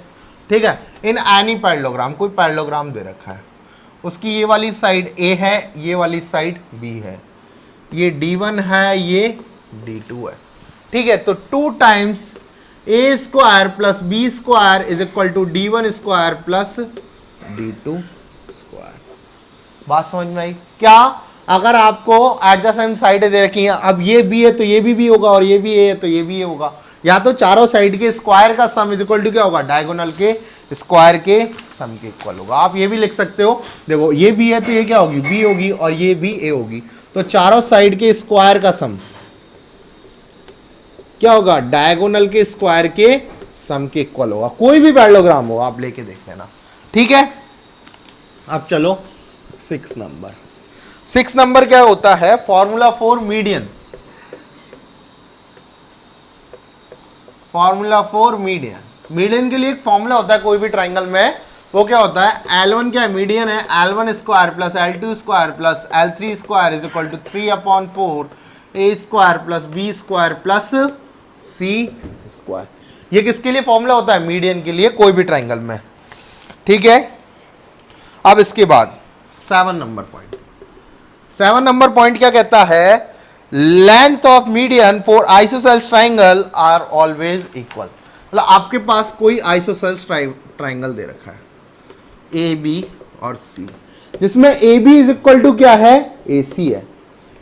ठीक है, इन एनी पैरेललोग्राम, कोई पैरेललोग्राम दे रखा है, उसकी ये वाली साइड ए है, ये वाली साइड बी है, ये D1 है, ये D2 है। ठीक है, तो 2 times A square plus B square is equal to D1 square plus D2 square. बात समझ में आई क्या? अगर आपको एडजेसेंट साइड दे रखी है, अब ये बी है तो ये भी होगा, और ये भी ए है तो ये भी होगा, या तो चारों साइड के स्क्वायर का सम इज इक्वल टू क्या होगा? डायगोनल के स्क्वायर के सम के इक्वल होगा। आप ये भी लिख सकते हो, देखो ये बी है तो ये क्या होगी? बी होगी, और ये भी ए होगी, तो चारों साइड के स्क्वायर का सम क्या होगा? डायगोनल के स्क्वायर के सम के इक्वल होगा। कोई भी पैरेललोग्राम हो आप लेके देख लेना। ठीक है, अब चलो 6 नंबर। 6 नंबर क्या होता है? Formula for median. Formula for median. Median के लिए एक फॉर्मूला होता है कोई भी ट्राइंगल में, वो क्या होता है? L1 क्या है? मीडियन है। L1 square plus L2 square plus L3 square is equal to 3/4 A square plus B square plus C square. ये किसके लिए फॉर्मूला होता है? मीडियन के लिए कोई भी ट्राइंगल में। ठीक है, अब इसके बाद 7 नंबर पॉइंट। 7 नंबर पॉइंट क्या कहता है? Length of median for isosceles triangle are always equal. मतलब आपके पास कोई आइसोसेल्स ट्राइंगल दे रखा है ए बी और सी, जिसमें A B is equal to क्या है? ए सी है।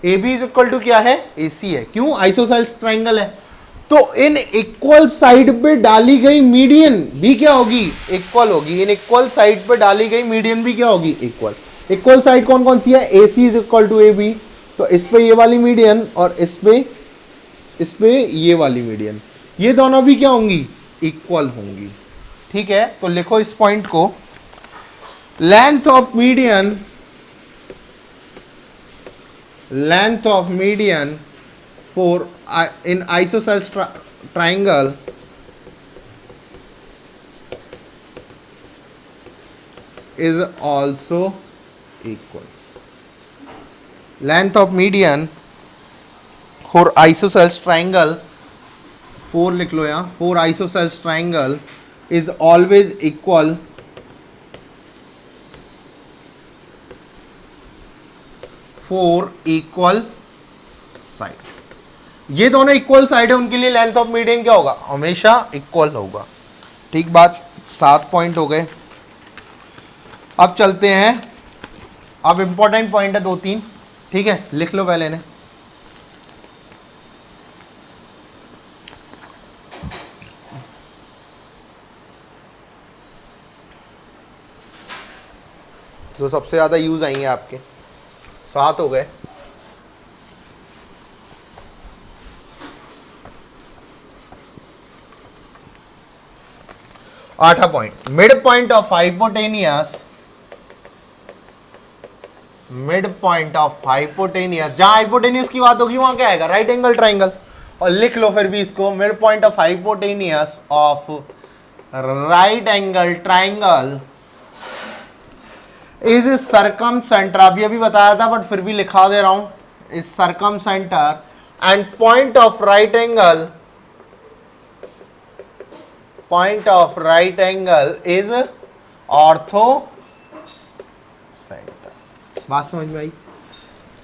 A B is equal to क्या है? ए सी है। क्यों? आइसोसेल्स ट्राइंगल है। तो इन इक्वल साइड पे डाली गई मीडियन भी क्या होगी? इक्वल होगी। इन इक्वल साइड पे डाली गई मीडियन भी क्या होगी? इक्वल। इक्वल साइड कौन कौन सी है? A C is equal to A B, तो इस पे ये वाली मीडियन और इस पे ये वाली मीडियन, ये दोनों भी क्या होंगी? इक्वल होंगी। ठीक है, तो लिखो इस पॉइंट को। Length of median for in isosceles triangle is also equal. Length of median for isosceles triangle, 4 लिख लो यहाँ, for isosceles triangle is always equal for equal side. ये दोनों इक्वल साइड है, उनके लिए लेंथ ऑफ मीडियन क्या होगा? हमेशा इक्वल होगा। ठीक बात। 7 पॉइंट हो गए। अब चलते हैं, अब इंपॉर्टेंट पॉइंट है 2-3। ठीक है, लिख लो पहले इन्हें। जो सबसे ज्यादा यूज आएंगे आपके। 7 हो गए। आठवां point, mid point of hypotenuse, mid point of hypotenuse, जहां हाइपोटेनियस की बात होगी वहां क्या आएगा? Right angle triangle. और लिख लो फिर भी इसको, mid point of hypotenuse of right angle triangle is circum centre. अभी बताया था बट फिर भी लिखा दे रहा हूं, is circum centre and point of right angle, point of right angle is ortho centre. बात समझ में आई?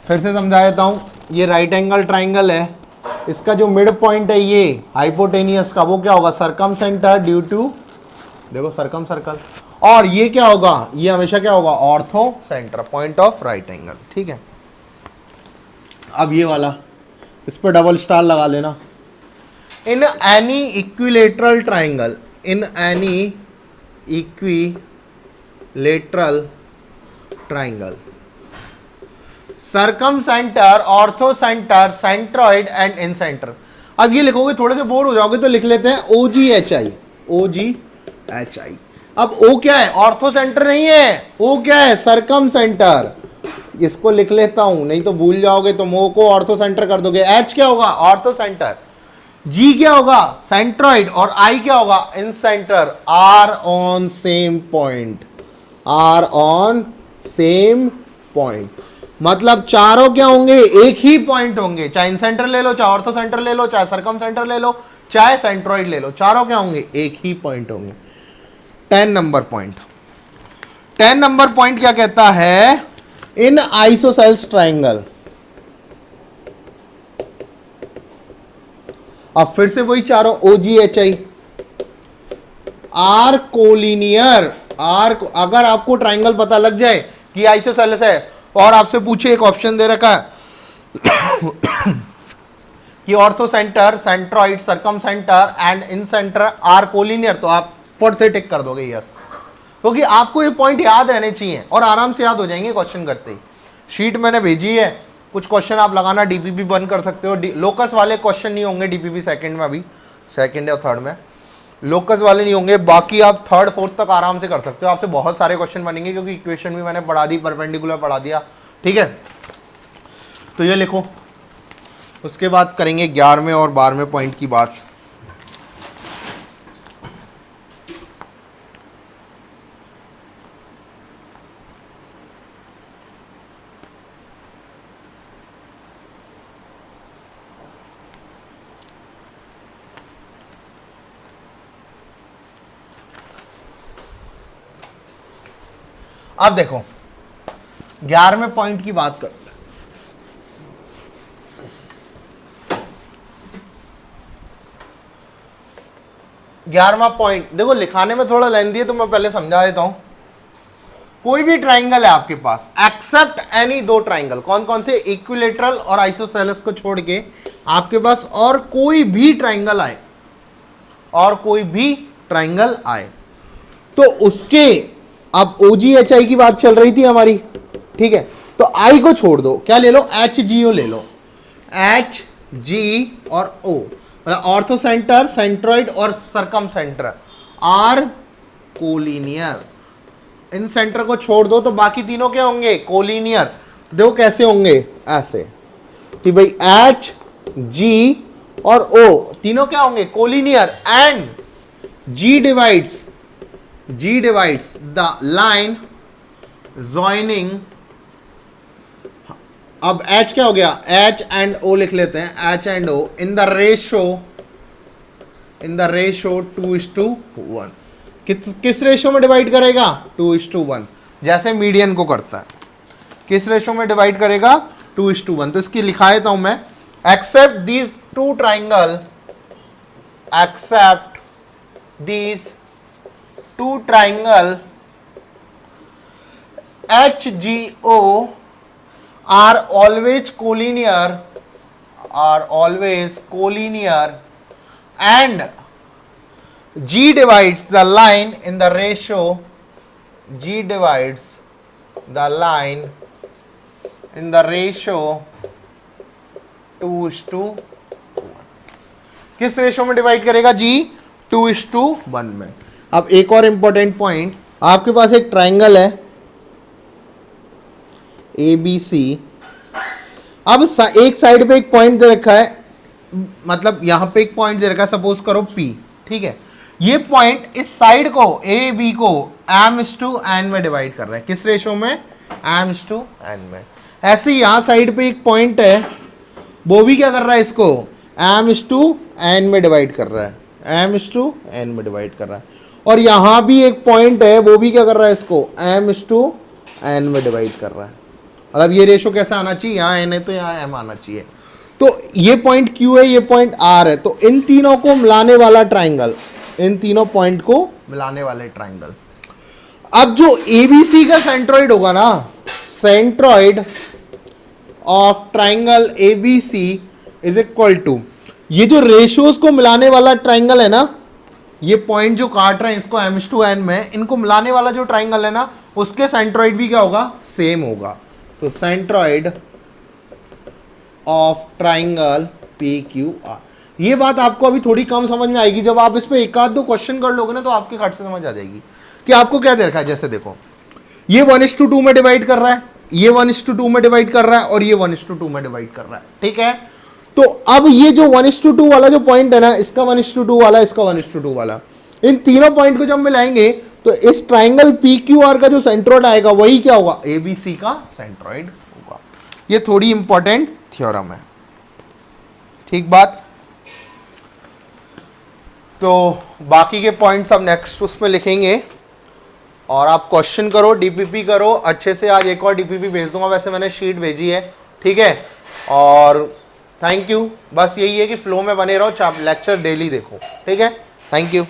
फिर से समझा देता हूं। ये राइट एंगल ट्राइंगल है, इसका जो मिड पॉइंट है ये हाइपोटेनियस का, वो क्या होगा? सर्कम सेंटर ड्यू टू, देखो सर्कम सर्कल। और ये क्या होगा? ये हमेशा क्या होगा? Ortho centre, point of right angle. ठीक है, अब ये वाला, इस पर डबल स्टार लगा लेना। In any equilateral triangle, in any equilateral lateral triangle, circum centre, ortho centre, centroid and in centre. अब ये लिखोगे थोड़े से बोर हो जाओगे तो लिख लेते हैं OGHI, OGHI। अब O क्या है? ऑर्थो सेंटर नहीं है, O क्या है? सरकम सेंटर। इसको लिख लेता हूं, नहीं तो भूल जाओगे, तो O को ऑर्थो सेंटर कर दोगे। H क्या होगा? Ortho centre. G क्या होगा? सेंट्रॉइड। और I क्या होगा? In centre. R on same point, R on same point. मतलब चारों क्या होंगे? एक ही पॉइंट होंगे, चाहे इन सेंटर ले लो, चाहे ऑर्थो सेंटर ले लो, चाहे सरकम सेंटर ले लो, चाहे सेंट्रॉइड ले लो, चारों क्या होंगे? एक ही पॉइंट होंगे। 10 नंबर पॉइंट। 10 नंबर पॉइंट क्या कहता है? इन आइसोसेल्स ट्राइंगल। अब फिर से वही चारों OGHI, आर कोलिनियर। आर, अगर आपको ट्राइंगल पता लग जाए कि आइसोसेलेस है और आपसे पूछे, एक ऑप्शन दे रखा है कि ortho centre, centroid, circum centre and in centre are collinear, तो आप फट से टिक कर दोगे यस, क्योंकि आपको ये पॉइंट याद रहने चाहिए और आराम से याद हो जाएंगे क्वेश्चन करते ही। शीट मैंने भेजी है, कुछ क्वेश्चन आप लगाना, डीपीपी बंद कर सकते हो। लोकस वाले क्वेश्चन नहीं होंगे डीपीपी सेकंड में, अभी सेकंड या थर्ड में लोकस वाले नहीं होंगे, बाकी आप थर्ड फोर्थ तक आराम से कर सकते हो। आपसे बहुत सारे क्वेश्चन बनेंगे क्योंकि इक्वेशन भी मैंने पढ़ा दी, परपेंडिकुलर पढ़ा दिया, ठीक है। तो ये लिखो, उसके बाद करेंगे 11वें और 12वें पॉइंट की बात। अब देखो 11वें पॉइंट की बात करते हैं। 11वां पॉइंट देखो, लिखाने में थोड़ा लेंथी है तो मैं पहले समझा देता हूं। कोई भी ट्राइंगल है आपके पास, एक्सेप्ट एनी दो ट्राइंगल, कौन कौन से? इक्विलेटरल और आइसोसेलेस को छोड़ के आपके पास और कोई भी ट्राइंगल आए, और कोई भी ट्राइंगल आए तो उसके, अब OGHI की बात चल रही थी हमारी, ठीक है, तो I को छोड़ दो, क्या ले लो? HGO ले लो, HG और O, मतलब ऑर्थो सेंटर, सेंट्रॉइड और circum centre are collinear. In centre को छोड़ दो तो बाकी तीनों क्या होंगे? कोलिनियर। देखो कैसे होंगे, ऐसे, तो भाई HG और O तीनों क्या होंगे? Collinear. And G divides the line joining, अब H क्या हो गया? H and O लिख लेते हैं, H and O in the ratio 2:1। किस रेशो में डिवाइड करेगा? 2:1, जैसे मीडियन को करता है। किस रेशो में डिवाइड करेगा? 2:1। तो इसकी लिखा देता हूं मैं, except these two triangle, except these two triangle HGO are always collinear, and G divides the line in the ratio, G divides the line in the ratio 2:1। किस रेशो में डिवाइड करेगा? G 2:1 में। अब एक और इंपॉर्टेंट पॉइंट, आपके पास एक triangle है ABC, अब एक साइड पे एक पॉइंट दे रखा है, मतलब यहां पे एक पॉइंट दे रखा है, सपोज करो P, ठीक है। ये पॉइंट इस साइड को AB को m/n में डिवाइड कर रहा है। किस रेशो में? m/n में। ऐसे ही यहां साइड पे एक पॉइंट है, वो भी क्या कर रहा है? इसको m/n में डिवाइड कर रहा है, m/n में डिवाइड कर रहा है। और यहां भी एक पॉइंट है, वो भी क्या कर रहा है? इसको m/n में डिवाइड कर रहा है। मतलब ये रेशो कैसा आना चाहिए? यहाँ n है तो यहाँ m आना चाहिए। तो ये पॉइंट Q है, ये पॉइंट R है, तो इन तीनों को मिलाने वाला ट्राइंगल, इन तीनों पॉइंट को मिलाने वाले ट्राइंगल। अब जो ABC का सेंट्रॉइड होगा ना, centroid of triangle ABC is equal to, ये जो रेशियोज को मिलाने वाला ट्राइंगल है ना, ये पॉइंट जो काट रहे हैं इसको m/n में, इनको मिलाने वाला जो ट्राइंगल है ना, उसके सेंट्रॉइड भी क्या होगा, सेम होगा। तो centroid of triangle P Q R. ये बात आपको अभी थोड़ी कम समझ में आएगी, जब आप इस पे एक आध दो क्वेश्चन कर लोगे ना तो आपके खट से समझ आ जाएगी कि आपको क्या दे रखा है। जैसे देखो ये 1:2 में डिवाइड कर रहा है, ये 1:2 में डिवाइड कर रहा है और ये 1:2 में डिवाइड कर रहा है, ठीक है। तो अब ये जो 1:2 वाला जो पॉइंट है ना, इसका 1:2 वाला, इसका 1:2 वाला, इन तीनों पॉइंट को जब मिलाएंगे तो इस ट्राइंगल पी क्यू आर का जो सेंट्रॉइड आएगा वही क्या होगा, एबीसी का सेंट्रॉइड होगा। ये थोड़ी इंपॉर्टेंट थ्योरम है, ठीक बात। तो बाकी के पॉइंट्स अब नेक्स्ट उसमें लिखेंगे और आप क्वेश्चन करो, डीपीपी करो अच्छे से। आज एक और डीपीपी भेज दूंगा, वैसे मैंने शीट भेजी है, ठीक है। और थैंक यू, बस यही है कि फ्लो में बने रहो, लेक्चर डेली देखो, ठीक है। Thank you.